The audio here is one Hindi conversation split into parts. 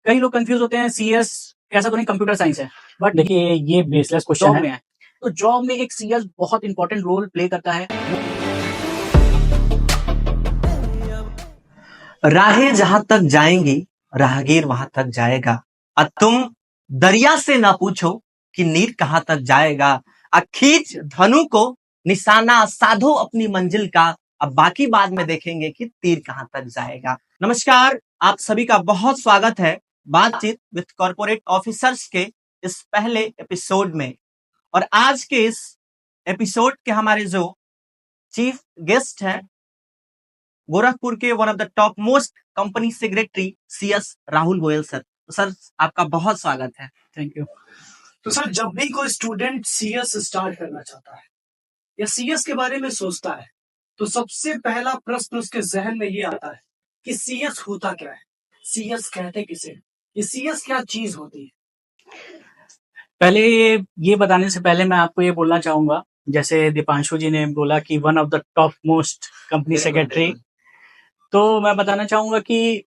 कई लोग कंफ्यूज होते हैं सीएस ऐसा तो नहीं कंप्यूटर साइंस है, बट देखिए ये बेसलेस क्वेश्चन जॉब है। में है। तो जॉब में एक सीएस बहुत इंपॉर्टेंट रोल प्ले करता है। राहें जहां तक जाएंगी राहगीर वहां तक जाएगा। अब तुम दरिया से ना पूछो कि नीर कहां तक जाएगा। खींच धनु को निशाना साधो अपनी मंजिल का। अब बाकी बाद में देखेंगे कि तीर कहां तक जाएगा। नमस्कार, आप सभी का बहुत स्वागत है बातचीत विद कॉर्पोरेट ऑफिसर्स के इस पहले एपिसोड में। और आज के इस एपिसोड के हमारे जो चीफ गेस्ट हैं गोरखपुर के one of the top most company secretary CS Rahul Goyal sir. तो सर आपका बहुत स्वागत है। Thank you. तो सर जब भी कोई स्टूडेंट सीएस स्टार्ट करना चाहता है या सीएस के बारे में सोचता है तो सबसे पहला प्रश्न उसके जहन में ये आता है कि सीएस होता क्या है, सीएस कहते किसे, ये सीएस क्या चीज होती है। पहले ये बताने से पहले मैं आपको ये बोलना चाहूंगा, जैसे दीपांशु जी ने बोला कि one of the top most company secretary, तो मैं बताना चाहूंगा कि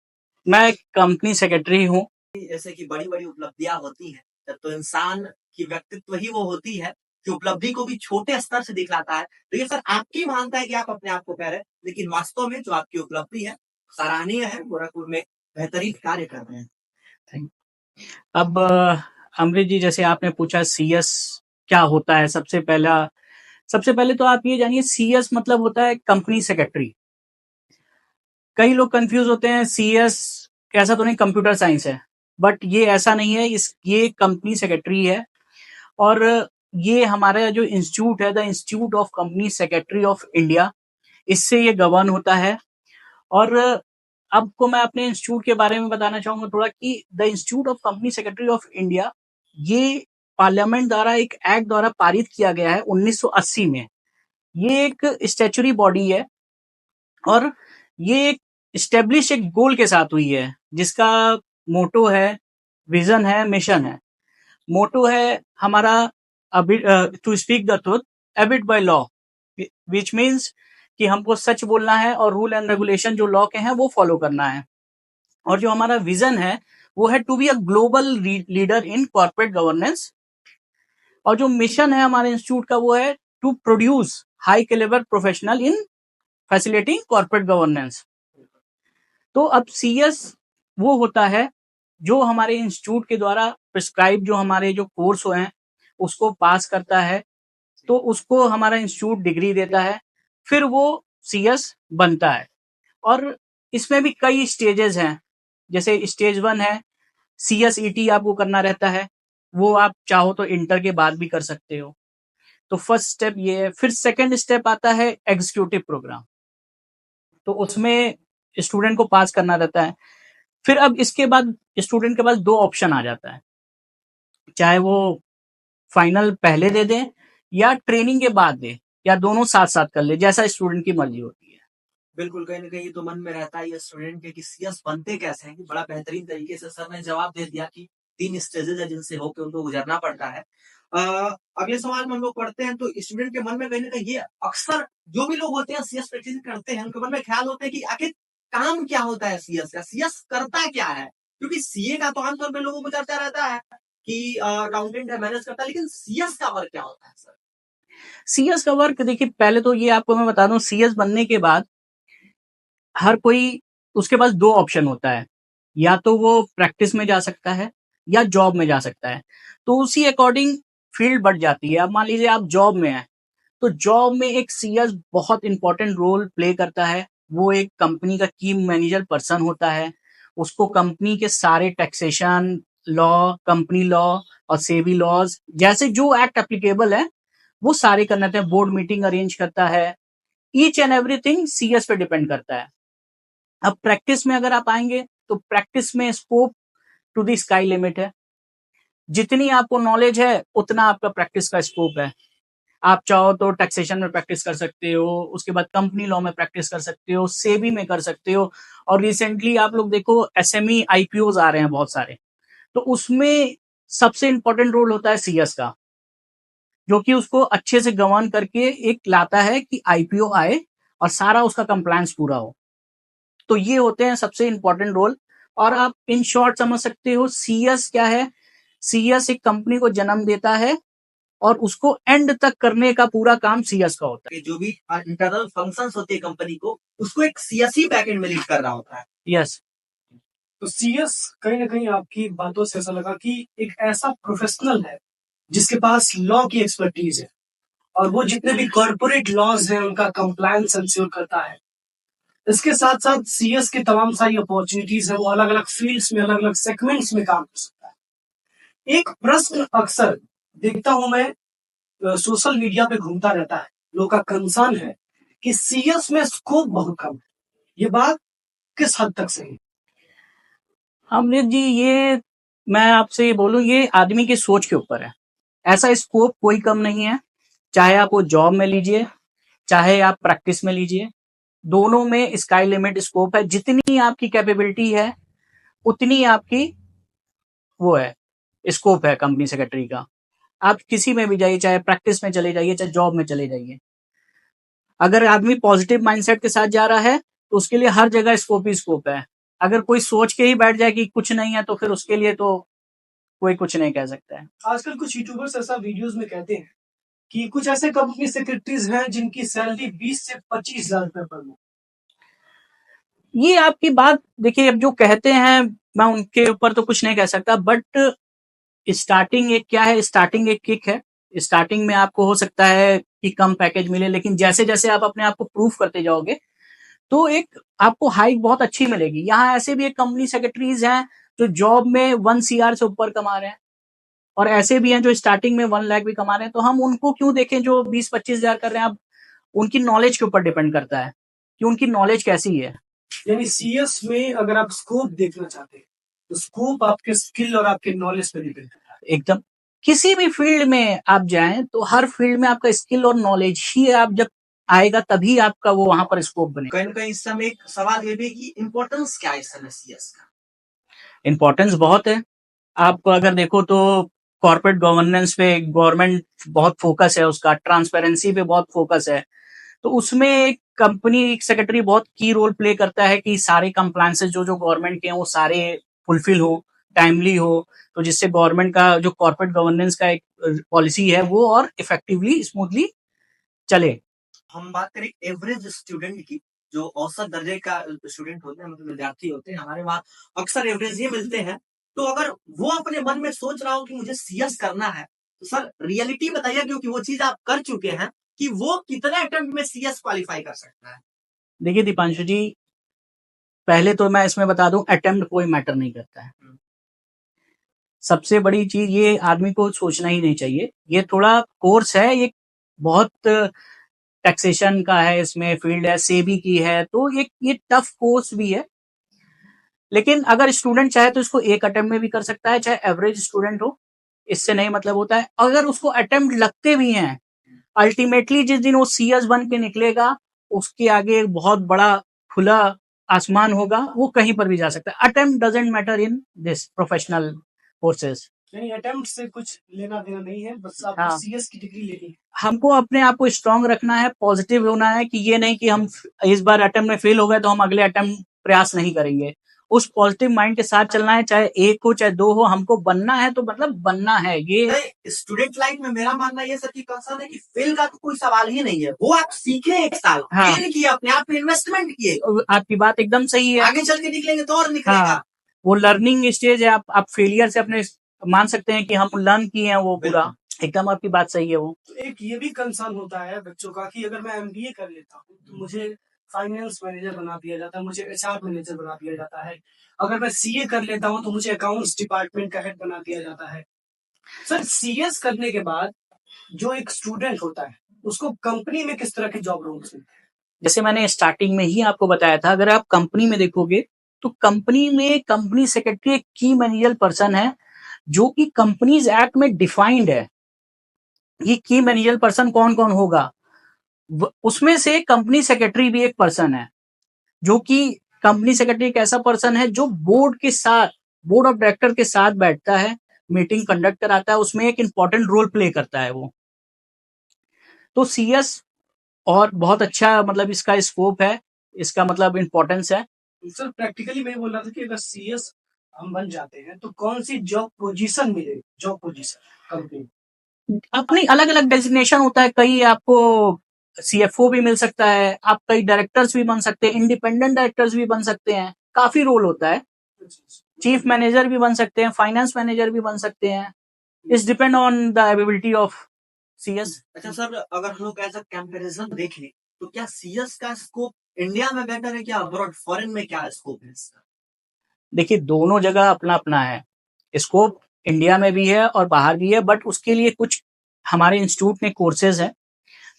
मैं कंपनी सेक्रेटरी हूँ। जैसे कि बड़ी बड़ी उपलब्धियां होती है तब तो इंसान की व्यक्तित्व ही वो होती है कि उपलब्धि को भी छोटे स्तर से दिखलाता है। तो ये सर आपकी मानता है कि आप अपने आप को कह रहे हैं, लेकिन वास्तव में जो आपकी उपलब्धि है सराहनीय है, गोरखपुर में बेहतरीन कार्य कर रहे हैं। अब अमृत जी, जैसे आपने पूछा सीएस क्या होता है, सबसे पहले तो आप ये जानिए सीएस मतलब होता है कंपनी सेक्रेटरी। कई लोग कंफ्यूज होते हैं सीएस ऐसा तो नहीं कंप्यूटर साइंस है, बट ये ऐसा नहीं है। ये कंपनी सेक्रेटरी है और ये हमारा जो इंस्टीट्यूट है, the institute of company secretary of India, इससे ये गवर्न होता है। और अब को मैं अपने इंस्टीट्यूट के बारे में बताना चाहूंगा थोड़ा कि the institute of company secretary of India ये पार्लियामेंट द्वारा एक एक्ट द्वारा पारित किया गया है 1980 में। ये एक स्टैच्यूटरी बॉडी है और ये एक स्टेब्लिश एक गोल के साथ हुई है, जिसका मोटो है, विजन है, मिशन है। मोटो है हमारा to speak the truth, abide by law, which means कि हमको सच बोलना है और रूल एंड रेगुलेशन जो लॉ के हैं वो फॉलो करना है। और जो हमारा विजन है वो है to be a global leader in corporate governance. और जो मिशन है हमारे इंस्टीट्यूट का वो है to produce high calibre professional in facilitating corporate governance. तो अब सीएस वो होता है जो हमारे इंस्टीट्यूट के द्वारा प्रिस्क्राइब जो हमारे जो कोर्स हैं उसको पास करता है, तो उसको हमारा इंस्टीट्यूट डिग्री देता है, फिर वो सीएस बनता है। और इसमें भी कई स्टेजेस हैं, जैसे स्टेज 1 है सीएसईटी आपको करना रहता है, वो आप चाहो तो इंटर के बाद भी कर सकते हो। तो फर्स्ट स्टेप ये है। फिर सेकंड स्टेप आता है एग्जीक्यूटिव प्रोग्राम, तो उसमें स्टूडेंट को पास करना रहता है। फिर अब इसके बाद स्टूडेंट के पास 2 ऑप्शन आ जाता है, चाहे वो फाइनल पहले दे दे या ट्रेनिंग के बाद दे, या दोनों साथ साथ कर ले, जैसा स्टूडेंट की मर्जी होती है। बिल्कुल, कहीं ना कहीं तो मन में रहता है ये स्टूडेंट के कि सीएस बनते कैसे हैं। बड़ा बेहतरीन तरीके से सर ने जवाब दे दिया कि 3 स्टेजेस है जिनसे होकर उनको गुजरना पड़ता है। अगले सवाल में हम लोग पढ़ते हैं तो स्टूडेंट के मन में कहीं ना कहीं ये अक्सर जो भी लोग होते हैं सीएस प्रैक्टिस करते हैं उनके मन में ख्याल होता है कि आखिर काम क्या होता है सीएस का, सीएस करता क्या है। क्योंकि सीए का तो आमतौर पर लोगों को चर्चा रहता है कि अकाउंटेंट है, मैनेज करता है, लेकिन सीएस का वर्क क्या होता है सर। सीएस का वर्क देखिए, पहले तो ये आपको मैं बता दूं, सीएस बनने के बाद हर कोई, उसके पास 2 ऑप्शन होता है, या तो वो प्रैक्टिस में जा सकता है या जॉब में जा सकता है। तो उसी अकॉर्डिंग फील्ड बढ़ जाती है। अब मान लीजिए आप जॉब में हैं, तो जॉब में एक सीएस बहुत इंपॉर्टेंट रोल प्ले करता है। वो एक कंपनी का की मैनेजर पर्सन होता है, उसको कंपनी के सारे टैक्सेशन लॉ, कंपनी लॉ और सेबी लॉज जैसे जो एक्ट एप्लीकेबल है वो सारे करना रहते हैं। बोर्ड मीटिंग अरेंज करता है, ईच एंड एवरीथिंग सीएस पे डिपेंड करता है। अब प्रैक्टिस में अगर आप आएंगे तो प्रैक्टिस में scope to the sky limit है। जितनी आपको नॉलेज है उतना आपका प्रैक्टिस का स्कोप है। आप चाहो तो टैक्सेशन में प्रैक्टिस कर सकते हो, उसके बाद कंपनी लॉ में प्रैक्टिस कर सकते हो, सेबी में कर सकते हो। और रिसेंटली आप लोग देखो एसएमई आईपीओज आ रहे हैं बहुत सारे, तो उसमें सबसे इंपॉर्टेंट रोल होता है सीएस का, जो कि उसको अच्छे से गवर्न करके एक लाता है कि आईपीओ आए और सारा उसका कंप्लायंस पूरा हो। तो ये होते हैं सबसे इंपॉर्टेंट रोल। और आप इन शॉर्ट समझ सकते हो सीएस क्या है। सीएस एक कंपनी को जन्म देता है और उसको एंड तक करने का पूरा काम सीएस का होता कि जो भी इंटरनल फंक्शंस होते हैं कंपनी को, उसको एक सीएसई बैकएंड में लीड कर रहा होता है। है। यस, तो सीएस कहीं ना कहीं आपकी बातों से ऐसा लगा कि एक ऐसा प्रोफेशनल है जिसके पास लॉ की एक्सपर्टीज है और वो जितने भी कॉर्पोरेट लॉज हैं उनका कंप्लायंस इंश्योर करता है। इसके साथ साथ सीएस की तमाम सारी अपॉर्चुनिटीज है, वो अलग अलग फील्ड्स में, अलग अलग सेगमेंट्स में काम कर सकता है। एक प्रश्न अक्सर देखता हूं मैं, सोशल मीडिया पे घूमता रहता है, लोग का कंसर्न है कि सीएस में स्कोप बहुत कम है। ये बात किस हद तक सही है? अमृत जी, ये मैं आपसे ये बोलूं, ये आदमी की सोच के ऊपर है। ऐसा स्कोप कोई कम नहीं है, चाहे आप वो जॉब में लीजिए, चाहे आप प्रैक्टिस में लीजिए, दोनों में स्काई लिमिट स्कोप है। जितनी आपकी कैपेबिलिटी है उतनी आपकी वो है, स्कोप है कंपनी सेक्रेटरी का। आप किसी में भी जाइए, चाहे प्रैक्टिस में चले जाइए, चाहे जॉब में चले जाइए। अगर आदमी पॉजिटिव माइंडसेट के साथ जा रहा है तो उसके लिए हर जगह स्कोप ही स्कोप है। अगर कोई सोच के ही बैठ जाए कि कुछ नहीं है तो फिर उसके लिए तो कोई कुछ नहीं कह सकता है। आजकल कुछ यूट्यूबर्स ऐसा वीडियोस में कहते हैं कि कुछ ऐसे कंपनी सेक्रेटरीज हैं जिनकी सैलरी 20 से 25 हजार रुपए पर मंथ। ये आपकी बात देखिए, अब जो कहते हैं मैं उनके ऊपर तो कुछ नहीं कह सकता, बट स्टार्टिंग एक क्या है, स्टार्टिंग एक किक है। स्टार्टिंग में आपको हो सकता है कि कम पैकेज मिले, लेकिन जैसे जैसे आप अपने आप को प्रूफ करते जाओगे तो एक आपको हाइक बहुत अच्छी मिलेगी। यहाँ ऐसे भी एक कंपनी सेक्रेटरीज हैं जो जॉब में 1 CR से ऊपर कमा रहे हैं, और ऐसे भी हैं जो स्टार्टिंग में 1 लाख भी कमा रहे हैं। तो हम उनको क्यों देखें जो 20-25 हजार कर रहे हैं। अब उनकी नॉलेज के ऊपर डिपेंड करता है कि उनकी नॉलेज कैसी है। यानी सीएस में अगर आप स्कोप देखना चाहते हैं तो स्कोप आपके स्किल और आपके नॉलेज पर डिपेंड करता है। एकदम, किसी भी फील्ड में आप जाएं तो हर फील्ड में आपका स्किल और नॉलेज ही आप जब आएगा तभी आपका वो वहां पर स्कोप बनेगा। कहीं ना कहीं इस समय एक सवाल ये भी कि इम्पोर्टेंस क्या है इस समय सीएस का? इंपॉर्टेंस बहुत है। आप अगर देखो तो कॉर्पोरेट गवर्नेंस पे गवर्नमेंट बहुत फोकस है, उसका ट्रांसपेरेंसी पे बहुत फोकस है। तो उसमें एक कंपनी सेक्रेटरी बहुत की रोल प्ले करता है कि सारे कंप्लायंसेस जो जो गवर्नमेंट के हैं वो सारे फुलफिल हो, टाइमली हो, तो जिससे गवर्नमेंट का जो कॉर्पोरेट गवर्नेंस का एक पॉलिसी है वो और इफेक्टिवली स्मूथली चले। हम बात करें एवरेज स्टूडेंट की, जो औसत दर्जे का स्टूडेंट होते हैं, मतलब विद्यार्थी होते हैं, हमारे वहाँ अक्सर एवरेज ये मिलते हैं। तो अगर वो अपने मन में सोच रहा हो कि मुझे सीएस करना है, तो सर रियलिटी बताइए, क्योंकि वो चीज आप कर चुके हैं, कि वो कितने अटेम्प्ट में सीएस क्वालिफाई कर सकता है? देखिए दीपांशु जी, पहले तो मैं इसमें बता दूं, अटेम्प्ट कोई मैटर नहीं करता है। सबसे बड़ी चीज ये आदमी को सोचना ही नहीं चाहिए। ये थोड़ा कोर्स है, ये बहुत टैक्सेशन का है, इसमें फील्ड है, सेबी की है, तो ये टफ कोर्स भी है। लेकिन अगर स्टूडेंट चाहे तो इसको एक अटेम्प्ट में भी कर सकता है, चाहे एवरेज स्टूडेंट हो, इससे नहीं मतलब होता है। अगर उसको अटेम्प्ट लगते भी हैं, अल्टीमेटली जिस दिन वो सीएस बन के निकलेगा उसके आगे एक बहुत बड़ा खुला आसमान होगा, वो कहीं पर भी जा सकता है। Attempt doesn't matter in this professional courses. यानी अटेम्प्ट से कुछ लेना देना नहीं है, बस आपको हाँ, सीएस की डिग्री लेनी है। हमको अपने आप को स्ट्रांग रखना है, पॉजिटिव होना है, कि ये नहीं कि हम इस बार अटेम्प्ट में फेल हो गए तो हम अगले अटेम्प्ट प्रयास नहीं करेंगे। उस पॉजिटिव माइंड के साथ चलना है, चाहे एक हो चाहे दो हो, हमको बनना है तो मतलब बनना है। ये स्टूडेंट लाइफ में मेरा मानना ये सर की कंसर्न है कि फेल का तो कोई सवाल ही नहीं है। वो आप सीखे एक साल, हाँ, फेल किए, अपने आप पे इन्वेस्टमेंट किए, आपकी बात एकदम सही है। आगे चल के निकलेंगे तो और निकलेगा। हाँ, वो लर्निंग स्टेज है। आप फेलियर से अपने मान सकते हैं कि हम लर्न किए हैं वो पूरा। एकदम आपकी बात सही है वो। तो एक ये भी कंसर्न होता है बच्चों का कि अगर मैं एमबीए कर लेता हूँ तो मुझे फाइनेंस मैनेजर बना दिया जाता है, मुझे एचआर मैनेजर बना दिया जाता है। अगर मैं सीए कर लेता हूँ तो मुझे अकाउंट्स डिपार्टमेंट का हेड बना दिया जाता है। सर सीएस करने के बाद जो एक स्टूडेंट होता है उसको कंपनी में किस तरह के जॉब रोल्स मिलते हैं? जैसे मैंने स्टार्टिंग में ही आपको बताया था, अगर आप कंपनी में देखोगे तो कंपनी में कंपनी सेक्रेटरी एक की मैनेजर पर्सन है जो कि कंपनीज एक्ट में डिफाइंड है। ये की मैनेजर पर्सन कौन कौन होगा, उसमें से कंपनी सेक्रेटरी भी एक पर्सन है। जो कि कंपनी सेक्रेटरी एक ऐसा पर्सन है जो बोर्ड के साथ, बोर्ड ऑफ डायरेक्टर के साथ बैठता है, मीटिंग कंडक्ट कराता है, उसमें एक इंपॉर्टेंट रोल प्ले करता है वो। तो सीएस और बहुत अच्छा मतलब इसका स्कोप है, इसका मतलब इंपॉर्टेंस है। सर प्रैक्टिकली मैं ये बोल रहा था कि अगर सीएस हम बन जाते हैं तो कौन सी जॉब पोजीशन मिलेगी, जॉब पोजीशन कंपनी? अपनी अलग अलग डेजिग्नेशन होता है, कई आपको सीएफओ भी मिल सकता है, आप कई डायरेक्टर्स भी बन सकते हैं, इंडिपेंडेंट डायरेक्टर्स भी बन सकते हैं, काफी रोल होता है। चीफ मैनेजर भी बन सकते हैं, फाइनेंस मैनेजर भी बन सकते हैं। It's depend on the ability of CS. अच्छा सर, अगर हम लोग ऐसा कंपैरिजन देखें तो क्या सीएस का स्कोप इंडिया में बेटर है क्या अब्रॉड, फॉरेन में क्या स्कोप है इसका? देखिए, दोनों जगह अपना अपना है स्कोप, इंडिया में भी है और बाहर भी है, बट उसके लिए कुछ हमारे इंस्टीट्यूट में कोर्सेज है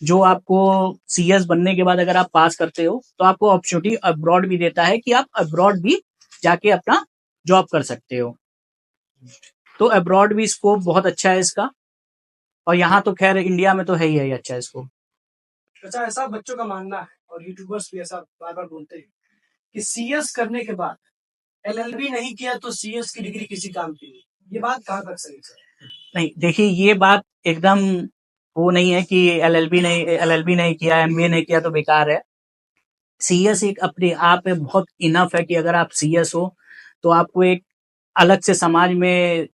जो आपको सीएस बनने के बाद अगर आप पास करते हो तो आपको अपॉर्चुनिटी अब्रॉड भी देता है कि आप अब्रॉड भी जाके अपना जॉब कर सकते हो। तो अब्रॉड भी स्कोप बहुत अच्छा है इसका, और यहाँ तो खैर इंडिया में तो है ही अच्छा स्कोप। अच्छा, ऐसा बच्चों का मानना है और यूट्यूबर्स भी ऐसा बार बार बोलते हैं कि सीएस करने के बाद एलएलबी नहीं किया तो सीएस की डिग्री किसी काम की नहीं। ये बात कहाँ तक सही है? नहीं, देखिए, ये बात एकदम वो नहीं है कि एलएलबी नहीं किया, एमबीए नहीं किया तो बेकार है। सीएस एक अपने आप में बहुत इनफ है कि अगर आप सीएस हो तो आपको एक अलग से समाज में,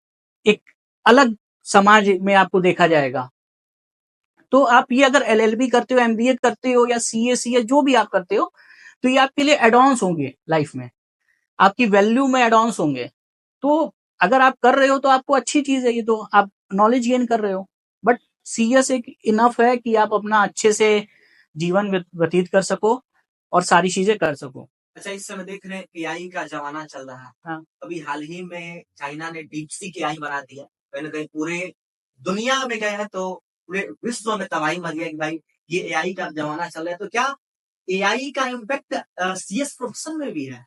एक अलग समाज में आपको देखा जाएगा। तो आप ये अगर एलएलबी करते हो, एमबीए करते हो या सीएस या जो भी आप करते हो, तो ये आपके लिए एडवांस होंगे लाइफ में, आपकी वैल्यू में एडवांस होंगे। तो अगर आप कर रहे हो तो आपको अच्छी चीज है, ये तो आप नॉलेज गेन कर रहे हो। बट सीएस एक इनफ है कि आप अपना अच्छे से जीवन व्यतीत कर सको और सारी चीजें कर सको। अच्छा, इस समय देख रहे हैं एआई का जमाना चल रहा है। हाँ। अभी हाल ही में चाइना ने डीपसीक एआई बना दिया, कहीं ना कहीं पूरे दुनिया में गए हैं तो पूरे विश्व में तबाही मच गया कि भाई ये एआई का जमाना चल रहा है। तो क्या एआई का इम्पैक्ट सीएस प्रोफेशन में भी है?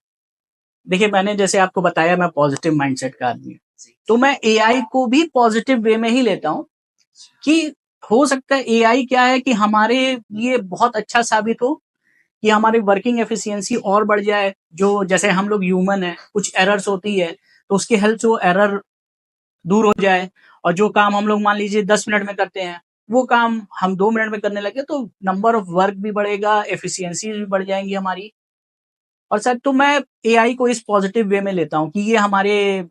देखिए, मैंने जैसे आपको बताया मैं पॉजिटिव माइंडसेट का आदमी हूँ, तो मैं एआई को भी पॉजिटिव वे में ही लेता हूँ कि हो सकता है एआई क्या है कि हमारे लिए बहुत अच्छा साबित हो, कि हमारी वर्किंग एफिशिएंसी और बढ़ जाए। जो जैसे हम लोग ह्यूमन है, कुछ एरर्स होती है तो उसके हेल्प से वो एरर दूर हो जाए, और जो काम हम लोग मान लीजिए 10 मिनट में करते हैं वो काम हम 2 मिनट में करने लगे तो नंबर ऑफ वर्क भी बढ़ेगा, एफिशिएंसी भी बढ़ जाएंगी हमारी। और सर, तो मैं एआई को इस पॉजिटिव वे में लेता हूँ कि ये हमारे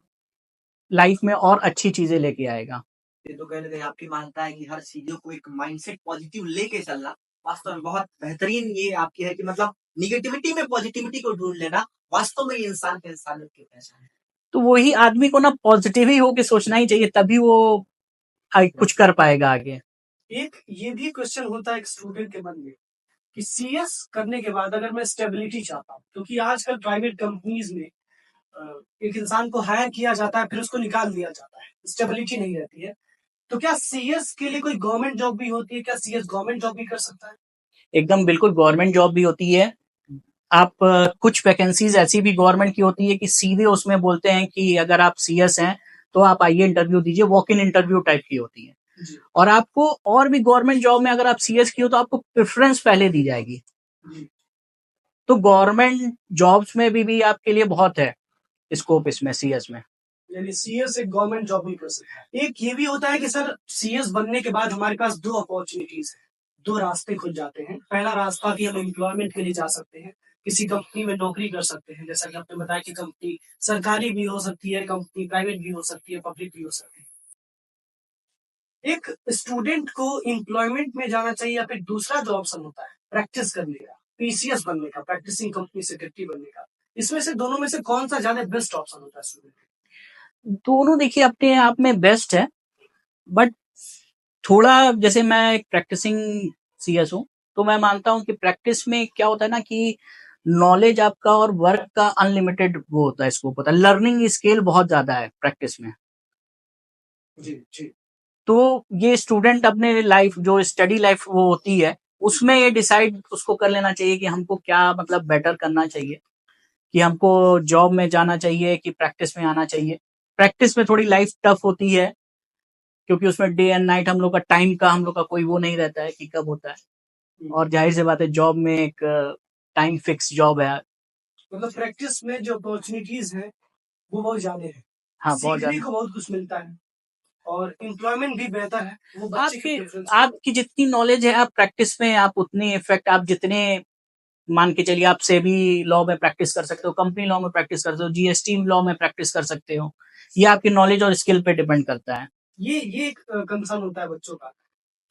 लाइफ में और अच्छी चीजें लेके आएगा। ये तो कहीं ना कहीं आपकी मानता है कि हर चीजों को एक माइंडसेट पॉजिटिव लेके चलना वास्तव में बहुत बेहतरीन ये आपकी है कि मतलब निगेटिविटी में पॉजिटिविटी को ढूंढ लेना वास्तव में इंसान के इंसानियत की पहचान है। तो वही आदमी को ना पॉजिटिव ही होके सोचना ही चाहिए, तभी वो कुछ कर पाएगा आगे। एक ये भी क्वेश्चन होता है एक स्टूडेंट के मन में कि सीएस करने के बाद अगर मैं स्टेबिलिटी चाहता हूँ, क्योंकि आजकल प्राइवेट कंपनीज में एक इंसान को हायर किया जाता है फिर उसको निकाल दिया जाता है, स्टेबिलिटी नहीं रहती है। तो क्या सीएस के लिए कोई गवर्नमेंट जॉब भी होती है? क्या सीएस गवर्नमेंट जॉब भी कर सकता है? एकदम बिल्कुल गवर्नमेंट जॉब भी होती है। आप कुछ वैकेंसीज ऐसी भी गवर्नमेंट की होती है कि सीधे उसमें बोलते हैं कि अगर आप सीएस हैं तो आप आइए इंटरव्यू दीजिए, वॉक इन इंटरव्यू टाइप की होती है। जी। और आपको और भी गवर्नमेंट जॉब में अगर आप सीएस की हो तो आपको प्रेफरेंस पहले दी जाएगी। जी। तो गवर्नमेंट जॉब्स में भी आपके लिए बहुत है स्कोप इसमें, सीएस में। यानी सीएस एक गवर्नमेंट जॉब भी कर सकता है। एक ये भी होता है कि सर सीएस बनने के बाद हमारे पास दो अपॉर्चुनिटीज है, दो रास्ते खुल जाते हैं। पहला रास्ता कि हम एम्प्लॉयमेंट के लिए जा सकते हैं, किसी कंपनी में नौकरी कर सकते हैं, जैसा कि आपने बताया कि कंपनी सरकारी भी हो सकती है, कंपनी प्राइवेट भी हो सकती है, पब्लिक भी हो सकती है। एक स्टूडेंट को एम्प्लॉयमेंट में जाना चाहिए या फिर दूसरा जो ऑप्शन होता है प्रैक्टिस करने का, पीसीएस बनने का, प्रैक्टिसिंग कंपनी सेक्रेटरी बनने का, इसमें से दोनों में से कौन सा ज्यादा बेस्ट ऑप्शन होता है स्टूडेंट? दोनों देखिए अपने आप में बेस्ट है, बट थोड़ा जैसे मैं एक प्रैक्टिसिंग सीएस हूँ, तो मैं मानता हूँ कि प्रैक्टिस में क्या होता है ना कि नॉलेज आपका और वर्क का अनलिमिटेड वो होता है, स्कोप होता है, लर्निंग स्केल बहुत ज्यादा है प्रैक्टिस में। जी जी। तो ये स्टूडेंट अपने लाइफ जो स्टडी लाइफ वो होती है उसमें ये डिसाइड उसको कर लेना चाहिए कि हमको क्या मतलब बेटर करना चाहिए, कि हमको जॉब में जाना चाहिए कि प्रैक्टिस में आना चाहिए। प्रैक्टिस में थोड़ी लाइफ टफ होती है क्योंकि उसमें डे एंड नाइट हम लोग का टाइम का हम लोग का कोई वो नहीं रहता है कि कब होता है। और जाहिर सी बात है जॉब में एक टाइम फिक्स जॉब है। मतलब प्रैक्टिस में जो अपॉर्चुनिटीज है वो बहुत ज्यादा है, हाँ, बहुत सीखने ज्यादा। को बहुत कुछ मिलता है और एम्प्लॉयमेंट भी बेहतर है, वो बच्चे के आपकी प्रेफरेंस। आपकी जितनी नॉलेज है आप प्रैक्टिस में आप उतनी इफेक्ट, आप जितने मान के चलिए आप सेबी लॉ में प्रैक्टिस कर सकते हो, कंपनी लॉ में प्रैक्टिस कर सकते हो, जीएसटी लॉ में प्रैक्टिस कर सकते हो। ये आपकी नॉलेज और स्किल पे डिपेंड करता है। ये कंसर्न होता है बच्चों का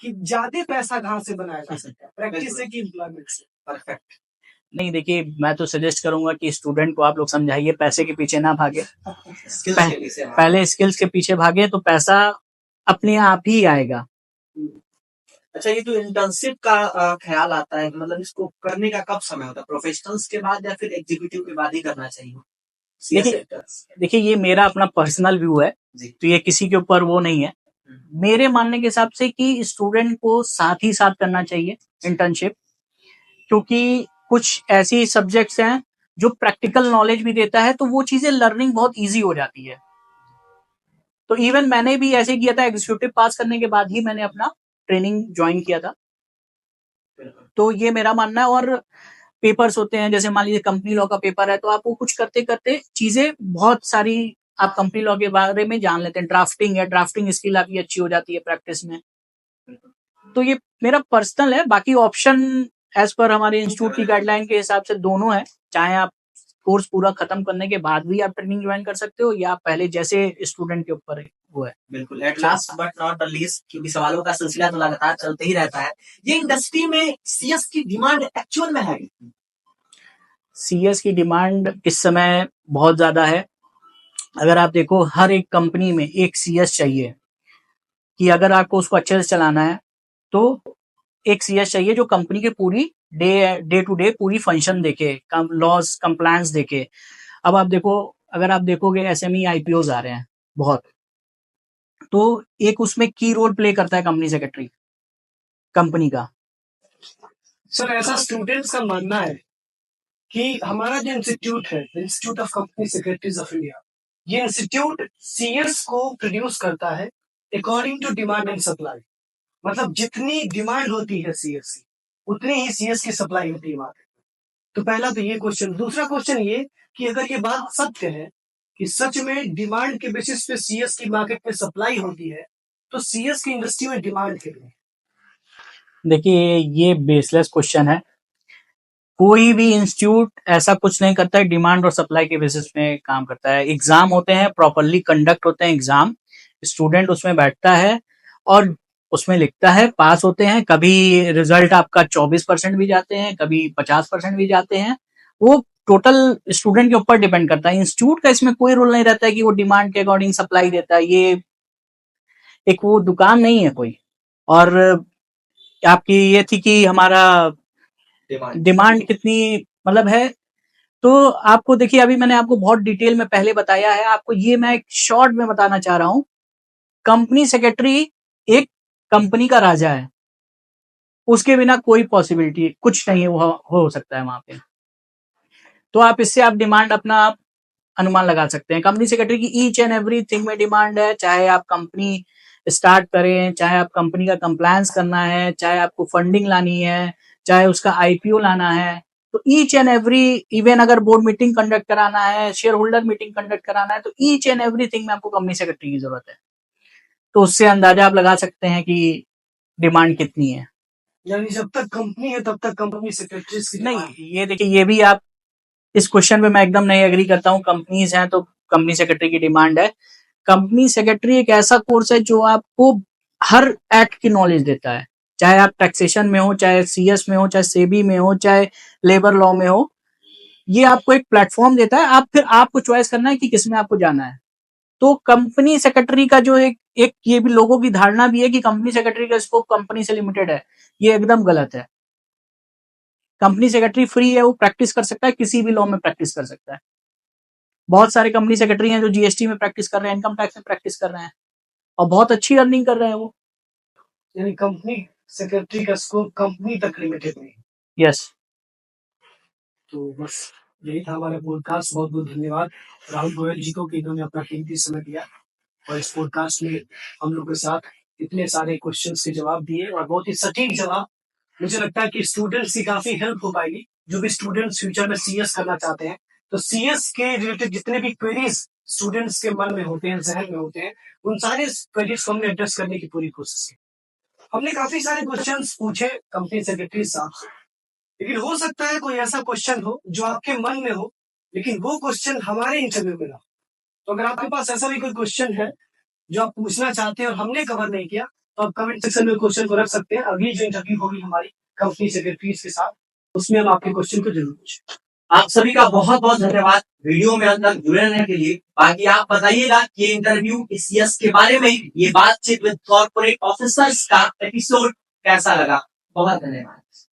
कि ज्यादा पैसा कहाँ से बनाया जा सकता है, प्रैक्टिस से कि एम्प्लॉयमेंट से। परफेक्ट। नहीं देखिए, मैं तो सजेस्ट करूंगा कि स्टूडेंट को आप लोग समझाइए पैसे के पीछे ना भागे, स्किल्स के पीछे पहले स्किल्स के पीछे भागे तो पैसा अपने आप ही आएगा। अच्छा, ये जो इंटर्नशिप का ख्याल आता है, मतलब इसको करने का कब समय होता है, प्रोफेशनल्स के बाद या फिर एग्जीक्यूटिव के बाद ही करना चाहिए? देखिए ये मेरा अपना पर्सनल व्यू है, तो ये किसी के ऊपर वो नहीं है। मेरे मानने के हिसाब से कि स्टूडेंट को साथ ही साथ करना चाहिए इंटर्नशिप, क्योंकि कुछ ऐसी सब्जेक्ट्स हैं जो प्रैक्टिकल नॉलेज भी देता है, तो वो चीजें लर्निंग बहुत इजी हो जाती है। तो इवन मैंने भी ऐसे किया था, एग्जीक्यूटिव पास करने के बाद ही मैंने अपना ट्रेनिंग ज्वाइन किया था। तो ये मेरा मानना है। और पेपर्स होते हैं, जैसे मान लीजिए कंपनी लॉ का पेपर है, तो आप वो कुछ करते करते चीजें बहुत सारी आप कंपनी लॉ के बारे में जान लेते हैं। ड्राफ्टिंग है, ड्राफ्टिंग स्किल आपकी अच्छी हो जाती है प्रैक्टिस में। तो ये मेरा पर्सनल है, बाकी ऑप्शन एज पर हमारे इंस्टीट्यूट की गाइडलाइन के हिसाब से दोनों है। चाहे आप कोर्स पूरा खत्म करने के बाद भी आप ट्रेनिंग ज्वाइन कर सकते हो, या पहले जैसे स्टूडेंट के ऊपर है वो है। बिल्कुल। At last but not the least, क्योंकि सवालों का सिलसिला तो लगातार चलते ही रहता है, ये इंडस्ट्री में सीएस की डिमांड एक्चुअल में है? सीएस की डिमांड इस समय बहुत ज्यादा है। अगर आप देखो, हर एक कंपनी में एक सीएस चाहिए, कि अगर आपको उसको अच्छे से चलाना है तो एक सीएस चाहिए जो कंपनी के पूरी डे टू डे पूरी फंक्शन देखे, लॉज कंप्लायंस देखे। अब आप देखो, अगर आप देखोगे एसएमई आईपीओज आ रहे हैं बहुत, तो एक उसमें की रोल प्ले करता है कंपनी सेक्रेटरी कंपनी का। सर ऐसा स्टूडेंट्स का मानना है कि हमारा जो इंस्टीट्यूट है, institute of company secretaries of India, ये इंस्टीट्यूट सीएस को प्रोड्यूस करता है according to demand and supply. मतलब जितनी डिमांड होती है सीएस की, उतनी ही सीएस की सप्लाई होती है मार्केट में। तो पहला तो ये क्वेश्चन। दूसरा क्वेश्चन ये कि अगर ये बात सत्य है कि सच में डिमांड के बेसिस पे सीएस की मार्केट में सप्लाई होती है, तो सीएस की इंडस्ट्री में डिमांड कितनी? देखिए ये बेसलेस क्वेश्चन है। कोई भी इंस्टीट्यूट ऐसा कुछ नहीं करता है, डिमांड और सप्लाई के बेसिस पे काम करता है। एग्जाम होते हैं, प्रॉपरली कंडक्ट होते हैं एग्जाम, स्टूडेंट उसमें बैठता है और उसमें लिखता है, पास होते हैं। कभी रिजल्ट आपका 24% भी जाते हैं, कभी 50% भी जाते हैं। वो टोटल स्टूडेंट के ऊपर डिपेंड करता है। इंस्टीट्यूट का इसमें कोई रोल नहीं रहता है कि वो डिमांड के अकॉर्डिंग सप्लाई देता है। ये एक वो दुकान नहीं है कोई। और आपकी ये थी कि हमारा डिमांड कितनी मतलब है, तो आपको देखिए, अभी मैंने आपको बहुत डिटेल में पहले बताया है। आपको ये मैं एक शॉर्ट में बताना चाह रहा हूं। कंपनी सेक्रेटरी एक कंपनी का राजा है, उसके बिना कोई पॉसिबिलिटी कुछ नहीं हो सकता है वहां पे। तो आप इससे आप डिमांड अपना अनुमान लगा सकते हैं। कंपनी सेक्रेटरी की ईच एंड एवरी थिंग में डिमांड है। चाहे आप कंपनी स्टार्ट करें, चाहे आप कंपनी का कंप्लायंस करना है, चाहे आपको फंडिंग लानी है, चाहे उसका आईपीओ लाना है, तो ईच एंड एवरी, इवन अगर बोर्ड मीटिंग कंडक्ट कराना है, शेयर होल्डर मीटिंग कंडक्ट कराना है, तो ईच एंड एवरी थिंग में आपको कंपनी सेक्रेटरी की जरूरत है। तो उससे अंदाजा आप लगा सकते हैं कि डिमांड कितनी है। यानी जब तक कंपनी है तब तक कंपनी सेक्रेटरी नहीं, ये देखिए, ये भी आप इस क्वेश्चन पे मैं एकदम नहीं एग्री करता हूँ। कंपनीज हैं तो कंपनी सेक्रेटरी की डिमांड है। कंपनी सेक्रेटरी एक ऐसा कोर्स है जो आपको हर एक्ट की नॉलेज देता है। चाहे आप टैक्सेशन में हो, चाहे सीएस में हो, चाहे सेबी में हो, चाहे लेबर लॉ में हो, ये आपको एक प्लेटफॉर्म देता है। आप फिर आपको चॉइस करना है कि किसमें आपको जाना है। तो कंपनी सेक्रेटरी का जो एक ये भी लोगों की धारणा भी है कि कंपनी सेक्रेटरी का स्कोप कंपनी से लिमिटेड है। ये एकदम गलत है। कंपनी सेक्रेटरी फ्री है, वो प्रैक्टिस कर सकता है, किसी भी लॉ में प्रैक्टिस कर सकता है। बहुत सारे कंपनी सेक्रेटरी हैं जो जीएसटी में प्रैक्टिस कर रहे हैं, इनकम टैक्स में प्रैक्टिस कर रहे हैं, और बहुत अच्छी अर्निंग कर रहे हैं वो। यानी कंपनी सेक्रेटरी का स्कोप कंपनी तक लिमिटेड नहीं। यस। तो बस यही था हमारा पॉडकास्ट। बहुत बहुत धन्यवाद राहुल गोयल जी को कि इन्होंने अपना कीमती समय दिया और इस पॉडकास्ट में हम लोग के साथ इतने सारे क्वेश्चंस के जवाब दिए, और बहुत ही सटीक जवाब। मुझे लगता है कि स्टूडेंट्स की काफी हेल्प हो पाएगी। जो भी स्टूडेंट्स फ्यूचर में सीएस करना चाहते हैं, तो सीएस के रिलेटेड जितने भी क्वेरीज स्टूडेंट्स के मन में होते हैं, जहन में होते हैं, उन सारे क्वेरीज को हमने एड्रेस करने की पूरी कोशिश की। हमने काफी सारे क्वेश्चंस पूछे कंपनी सेक्रेटरी साहब से, लेकिन हो सकता है कोई ऐसा क्वेश्चन हो जो आपके मन में हो, लेकिन वो क्वेश्चन हमारे इंटरव्यू में ना हो। तो अगर आपके पास ऐसा भी कोई क्वेश्चन है जो आप पूछना चाहते हैं और हमने कवर नहीं किया, तो आप कमेंट सेक्शन में क्वेश्चन को रख सकते हैं। अगली जो इंटरव्यू होगी हमारी कंपनी सेक्रेटरीज के साथ, उसमें हम आपके क्वेश्चन को जरूर पूछें। आप सभी का बहुत बहुत धन्यवाद वीडियो में अंत तक जुड़े रहने के लिए। बाकी आप बताइएगा कि ये इंटरव्यू इस सीएस के बारे में ये बातचीत विद कॉर्पोरेट ऑफिसर्स का एपिसोड कैसा लगा। बहुत धन्यवाद।